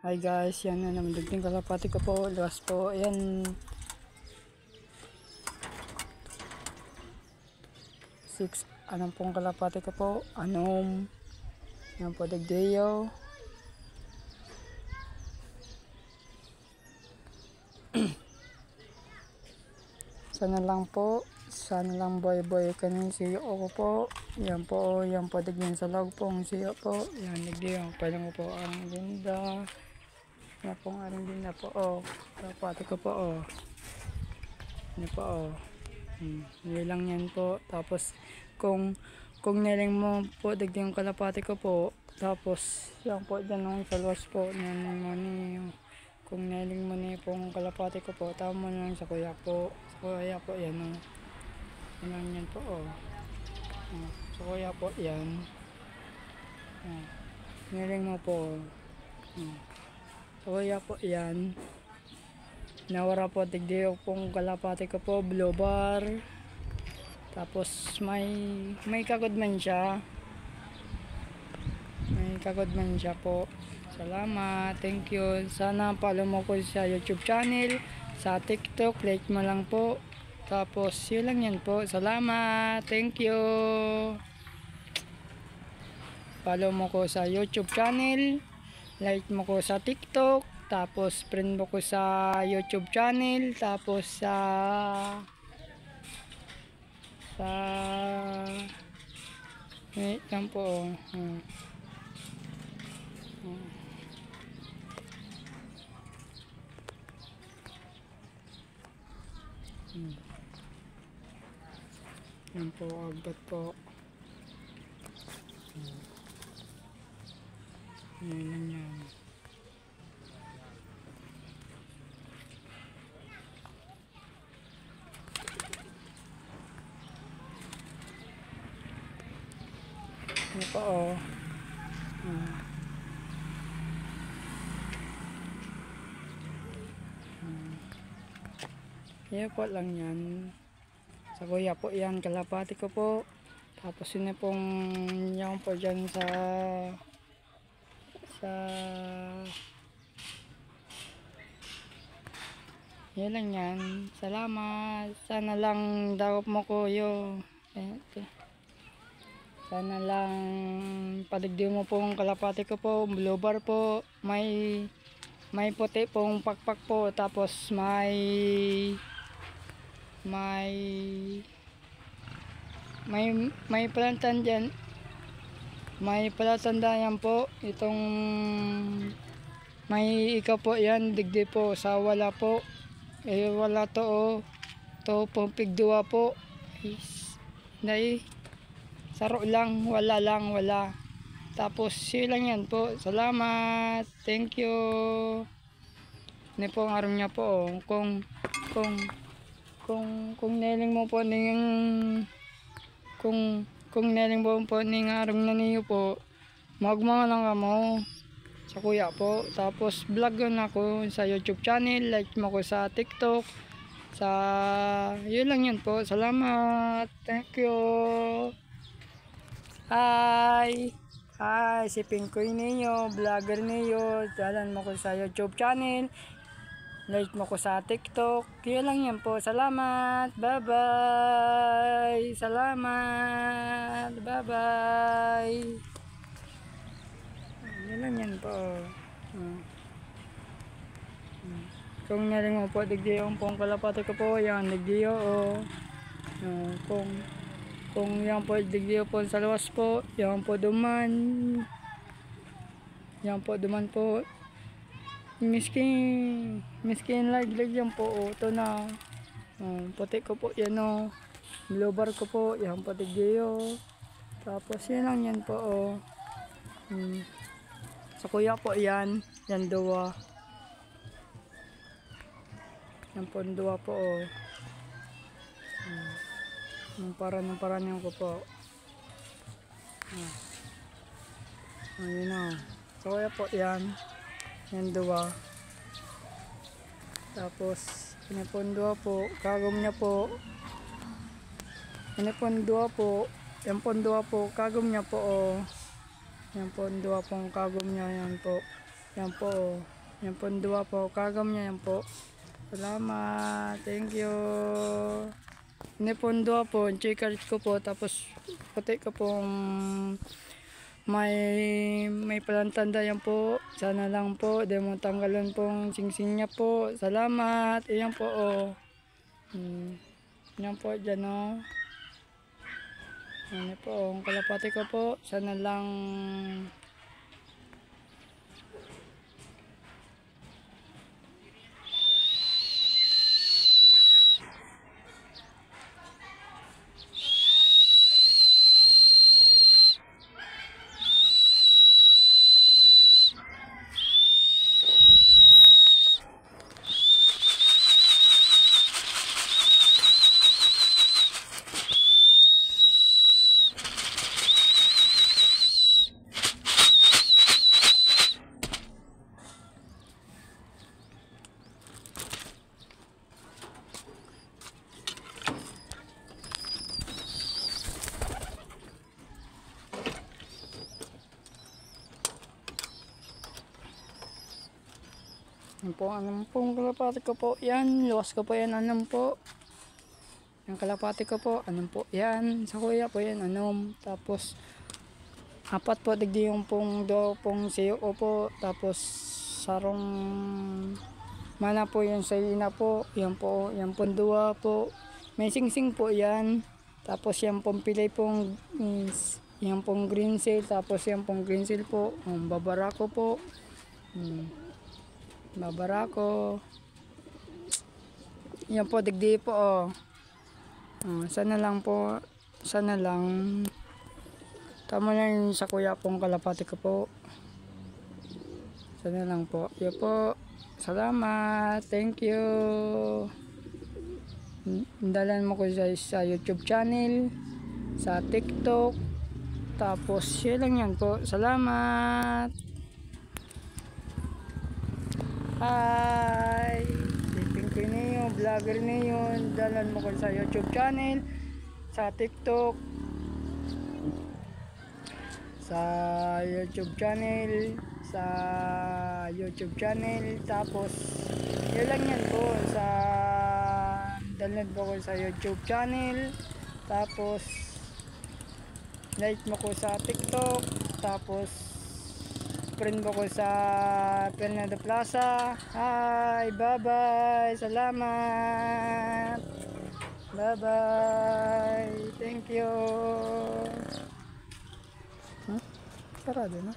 Hi guys, yan na naman dagding kalapati ko po, luwas po, ayan 6, anong pong kalapati ko po, anom, yan po dagdiyo. Sana lang boy kanin siyo ko po, yan po dagding sa log pong siyo po, yan dagdiyo, palang po ang linda. Yan pong aring din na po, kalapati ko po, yan po, yun lang yan po. Tapos kung niling mo po dagdag yung kalapati ko po, tapos yan po dyan nung sa luwas po, yan mo ni kung niling mo ni pong kalapati ko po, tama mo lang sa kuya po, yan o, yan lang yan po, sa kuya po yan, niling mo po, sa kuya po yan. Nawara po tigdiyo pong kalapati ko po, blue bar. Tapos may kagodman siya. May kagodman siya po. Salamat, thank you. Sana follow mo ko sa YouTube channel, sa TikTok, like mo lang po. Tapos yun lang yan po. Salamat, thank you. Follow mo ko sa YouTube channel, like mo ko sa TikTok. Tapos friend mo ko sa YouTube channel, tapos wait lang po, yan po, agad po, yan lang yan. Ano po, yan po lang yan. Sa kuya po yan, kalapati ko po. Tapos yun na pong yan po dyan sa yan lang yan. Salamat. Sana lang daw mo kuyo. Sana lang padigdi mo pong kalapati ko po, blue bar po, may puti pong pakpak po, tapos may palantan dyan, may palatanda yan po, itong may ikaw po yan, digdi po sa wala po, wala to to pong pigdua po, saro lang, wala. Tapos yun lang yan po. Salamat. Thank you. Ini po ang araw niya po. Kung neling mo po kung neling mo po ning araw na niyo po, magmanga lang kamo sa kuya po. Tapos vlog yun ako sa YouTube channel, like mo ko sa TikTok, yun lang yan po. Salamat. Thank you. Hi, si Pinkoy ninyo, vlogger niyo, dalan mo ko sa YouTube channel, like mo ko sa TikTok, yun lang yan po. Salamat, bye bye, salamat, bye bye, yun lang yan po. Kung naling mo po digdiyo pong kalapati ko po, yan digdiyo kung yan po digdiyo po sa luwas po, yan po duman po, miskin laglag yan po, ito na, puti ko po yan blue bar ko po, yan po digdiyo. Tapos yan lang yan po sa kuya po yan duwa, yan po duwa po ng paraan yung ko po. Ayun na. So kaya po yan duwa. Tapos pinapondua po, kagom niya po. Pinapondua po, yan pondua po, kagom niya po Yan po, dua pong kagom niya, yan po. Yan po, 2 po. Kagam niya yan po. Salamat. Thank you. Ini po, 2 po. Checkers ko po. Tapos, puti ko pong may palantanda yan po. Sana lang po. Di mo tanggalan pong singsing niya po. Salamat. Iyan po, oh. Yan po, dyan, oh. Ano po, ang kalapati ko po. Sana lang yan po, anong pong kalapati ko po yan, luwas ko po yan, anong po yung kalapati ko po, anong po yan, sa kuya po yan, anong, tapos 4 po, digdi yung pong do pong siyo ko po, tapos sarong mana po yan sa ina po, yan po, yan pong 2 po, may singsing po yan, tapos yan pong pilay pong yan pong green seal, tapos yan pong green seal po, babarako po, babarako. Yan po, digdi po, oh. Sana lang po, sana lang tama na yun sa kuya pong kalapati ko po. Sana lang po. Yan po. Salamat. Thank you. Dalan mo ko sa YouTube channel, sa TikTok. Tapos, yun lang yan po. Salamat. Hi! Tiping ko niyo, vlogger niyo. Dalan mo ko sa YouTube channel, sa TikTok, sa YouTube channel, tapos yun lang yan po, sa dalan mo ko sa YouTube channel, tapos like mo ko sa TikTok, tapos friend mo ko sa Fernando Plaza. Hi, bye-bye. Salamat. Bye-bye. Thank you. Sarado na.